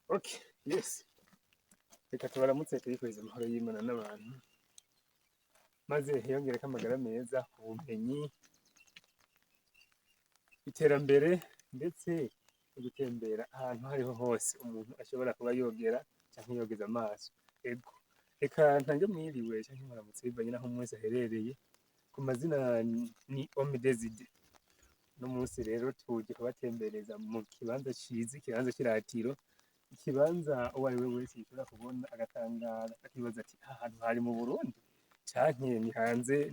Okay, yes. Reka tubaramutse tubifurize amahoro y'Imana n'abantu, maze hiyongereko amagara meza, ubumenyi, iterambere ndetse no gutembera ahantu aho ariho hose umuntu ashobora kuba yogera canke yogeza amaso. Ego, reka ntange mwiriwe canke mwaramutse bivanye n'aho umwe wese aherereye. Ku mazina ni Omidezide. Uno munsi rero tuje kubatembereza mu kibanza ciza, ikibanza c'iratiro, ikibanza uwo ari we wese yishobora kubona agatangara akibaza ati aha hantu hari mu Burundi canke ni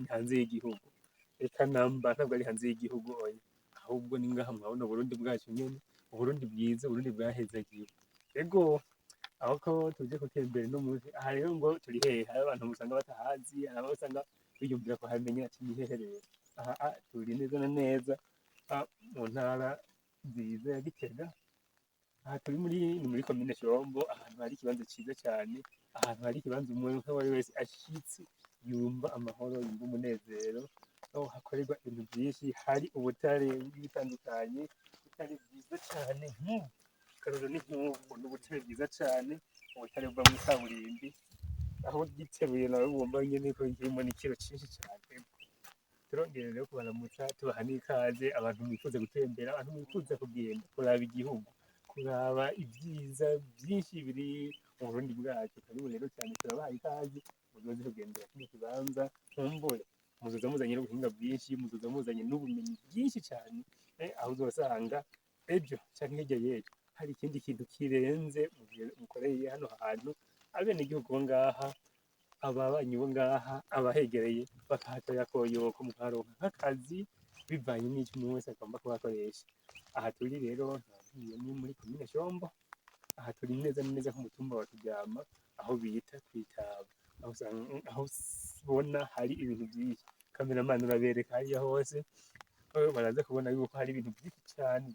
hanze y'igihugu. Eka namba ntabwo ari hanze y'igihugu oya, ahubwo ni ngaha mwabona Uburundi bwacu nyene, Uburundi bwiza, Uburundi bwahezagiwe. Ego, aho ko tuje gutembera uno munsi, aha rero ngo turi hehe? Hariho abantu usanga batahazi, hari abo usanga biyumvira kuhamenya ati ni hehe rero? Aha turi neza na neza mu ntara nziza ya Gitega. Aha turi ni muri komine Shombo, ahantu hari ikibanza ciza cane, ahantu hari ikibanza umuntu uwo ari we wese ashitse yumva amahoro, yumva umunezero, aho hakorerwa ibintu vyinshi, hari ubutare bw'ibitandukanye, ubutare bwiza cane nk'ubu, akarorero ni nk'ubu, ni ubutare bwiza cane, ubutare buva mw'ikaburimbi, aho giteruye nawe wumva nyene ko kirimo n'ikiro cinshi cane. Turongeye rero kubaramutsa tubaha n'ikaze abantu mwifuza gutembera, abantu mwifuza kugenda kuraba igihugu, kuraba ibyiza byinshi biri mu Burundi bwacu. Karibu rero cyane, turabaha ikaze muzoze kugendera kino kibanza, nkumbure muzoza muzanye n'ubuhinga bwinshi, muzoza muzanye n'ubumenyi bwinshi cyane, aho uzosanga ejo canke hirya y'ejo hari ikindi kintu kirenze mu gihe mukoreye hano hantu, abenegihugu bo ngaha, ababanyi bo ngaha, abahegereye bakahatorera koyoko, mukaharonka nk'akazi bivanye n'ico umuntu wese agomba kuhakoresha. Aha turi rero nabwiye ni muri komine Shombo, aha turi neza na neza ku mutumba wa Kiryama, aho bita kw'Itaba, aho ubona hari ibintu vyinshi. Kameramani urabereka hariya hose, baraza kubona yuko hari ibintu vyinshi cane,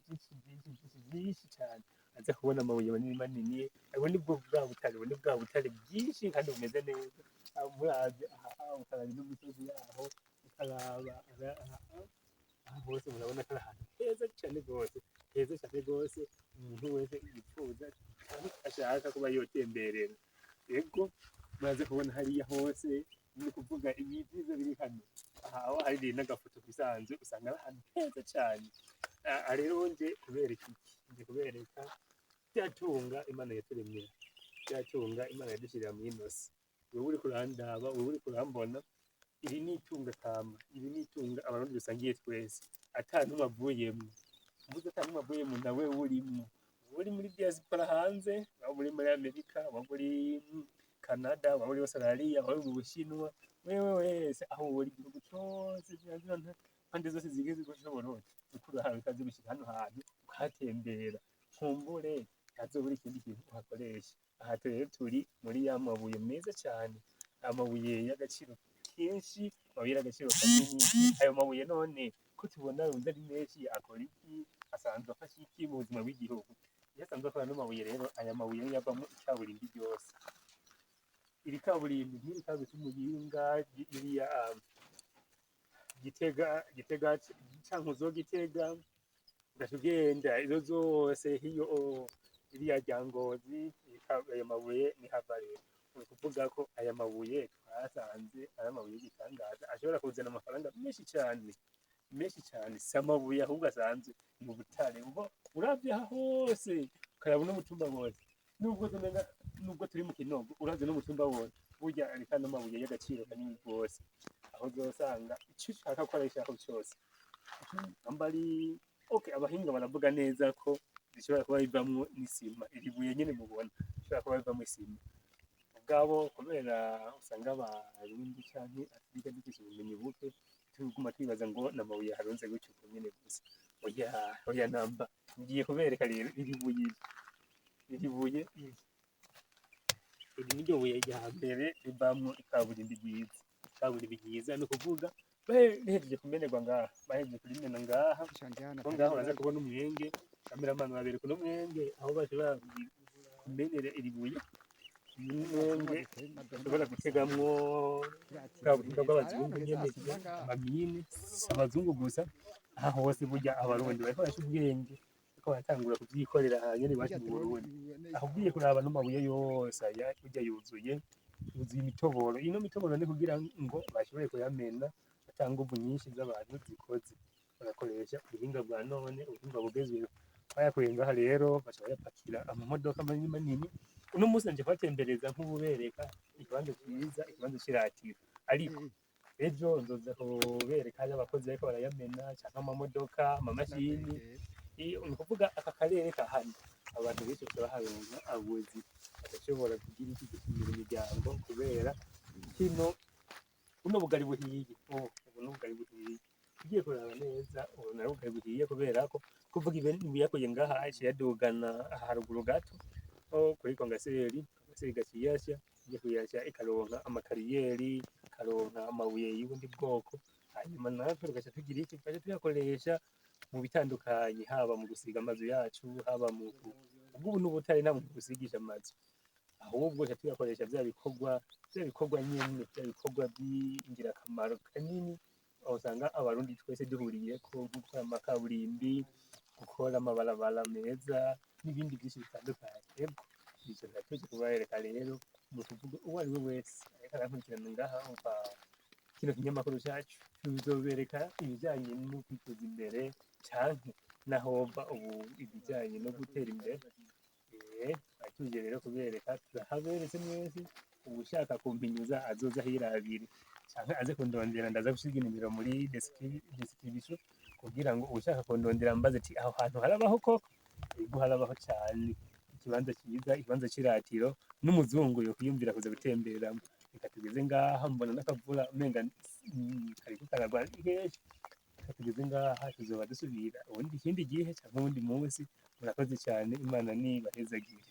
vyinshi cane, aza kubona amabuye manini manini, ubu ni bwa butare bwinshi kandi bumeze neza. Muravye aha ukaraba n'imisozi yaho, ukaraba aha hose murabona ko ari ahantu heza cane gose, heza cane gose, umuntu wese yifuza canke ashaka kuba yotemberera. Ego, muraza kubona hariya hose, ni kuvuga ibivyiza biri hano. Aha aho hari n'agafoto kisanzwe, usanga ari ahantu heza cane. Aha rero nje kubereka iki? Nje kubereka rya tunga Imana yaturemeye, rya tunga Imana yadushirira mw'ino si. Wewe uriko urandaba, wewe uriko urambona, iri ni itunga kama, iri ni itunga abarundi dusangiye twese, ata numwe avuyemwo. Mvuze ata numwe avuyemwo na wewe urimwo. Wowe uri muri diaspora hanze, waba uri muri Amerika, waba uri Canada, waba uri Australia, waba uri mu Bushinwa, wewe wese aho uri igihugu cose, impande zose zigize igihugu c'Uburundi, uriko urahawe ikaze gushika hano hantu ukahatembera. Nkumbure ntihazobura ikindi kintu uhakoresha. Aha rero turi muri ya mabuye meza cane, amabuye y'agaciro kenshi, amabuye y'agaciro kanini. Ayo mabuye none ko tubona arunze ari menshi, akora iki? Asanzwe afasha iki mu buzima bw'igihugu? Iyo asanzwe akora ano mabuye rero, aya mabuye niyo avamwo ikaburimbi ryose. Iri kaburimbi nk'iri kaburimbi c'Umuyinga, iriya Gitega, Cankuzo, Gitega, ugaca ugenda izo zose hiyo iriya rya Ngozi, ayo mabuye niho ava rero. Ni ukuvuga ko aya mabuye twasanze ari amabuye y'igitangaza, ashobora kuzana amafaranga menshi cane, menshi cane. Si amabuye ahubwo asanzwe, ni ubutare. Uravye aha hose, ukaraba n'umutumba wose, nubwo turi mu Kinogo, uravye n'umutumba wose, burya ariko ano mabuye y'agaciro kanini rwose, aho uzosanga ico ushaka gukoresha aho cose. Amba ari okay, abahinga baravuga neza ko rishobora kuba rivamwo n'isima, iri buye nyene mubona rishobora kuba rivamwo isima. Mugabo kubera usanga abarundi canke Afrika dufise ubumenyi buke, tuguma twibaza ngo n'amabuye harunze gutyo uko nyene gusa. Oya namba, ngiye kubereka rero iri buye, iri niryo buye rya mbere rivamwo ikaburimbi ryiza. Ni ukuvuga bahejeje kumenerwa ngaha, bahejeje kurimena ngaha, ko ngaha uraza kubona umwenge. Kameramani urabereka uno mwenge aho bashobora kumenera iri buye, n'umwenge bashobora gutegamwo bwa buhinga bw'abazungu nyene, amamine. Si abazungu gusa, aha hose burya abarundi bariko barasha ubwenge, bariko baratangura kuvyikorera hanyene iwacu mu Burundi. Aho ugiye kuraba n'amabuye yose aya kurya yuzuye imitoboro. Ino mitoboro ni kugira ngo bashobore kuyamena ata nguvu nyinshi z'abantu zikoze. Bagakoresha ubuhinga bwa none, ubuhinga bugezweho. Bayakuye ngaha rero baca bayapakira amamodoka manini manini. Uno musi nje kubatembereza nk'ububereka ikibanza ciza, ikibanza c'iratiro. Ariko ejo nzoza kubereka aho abakozi bariko barayamena canke amamodoka, amamashini. Ni ukuvuga aka karere ka hano abantu benshi turaharonka ubuzi bagashobora kugira iki gutumira imiryango kubera buno bugari buhiye. Ubu ni ubugari buhiye. Ugiye kuraba neza ubona ari ubugari buhiye kubera ko kuvuga ibiyakuye ngaha aciye adugana haruguru gato kuri kongaseri gaciyasya igiye kuyasya ikaronka amakariyeri ikaronka amabuye y'ubundi bwoko, hanyuma natwe tugaca tugira iki tugaca tuyakoresha mu bitandukanye, haba mu gusiga amazu yacu, haba mu ubwo n'ubutare nta muntu gusigisha amazu, ahubwo tuca tuyakoresha vya bikorwa nyene, vya bikorwa by'ingirakamaro kanini. Aho usanga abarundi twese duhuriyeko nko gukora amakaburimbi, gukora amabarabara meza n'ibindi vyinshi bitandukanye. Ego ivyo ndatuje kubereka rero mu kuvuga uwo ari we wese ariko arankurikirana ngaha umva kino kinyamakuru cacu tuzobereka ibijanye no kwiteza imbere canke nahova ubu ibijanye no gutera imbere. Atuje rero kubereka turahaberetse mwese, uwushaka kumpinyuza azoza ahirabire canke aze kundondera, ndaza gusiga inimero muri description kugira ngo uwushaka kundondera ambaze ati aho hantu harabaho koko. Ego harabaho cane, ikibanza ciza, ikibanza c'iratiro n'umuzungu yokwiyumvira kuza gutemberamwo. Reka tugeze ngaha mbona n'akavura umenga kariko karagwa ari kenshi. Reka tugeze ngaha tuzoba dusubira ikindi gihe canke uwundi munsi. Murakoze cane, Imana nibahezagire.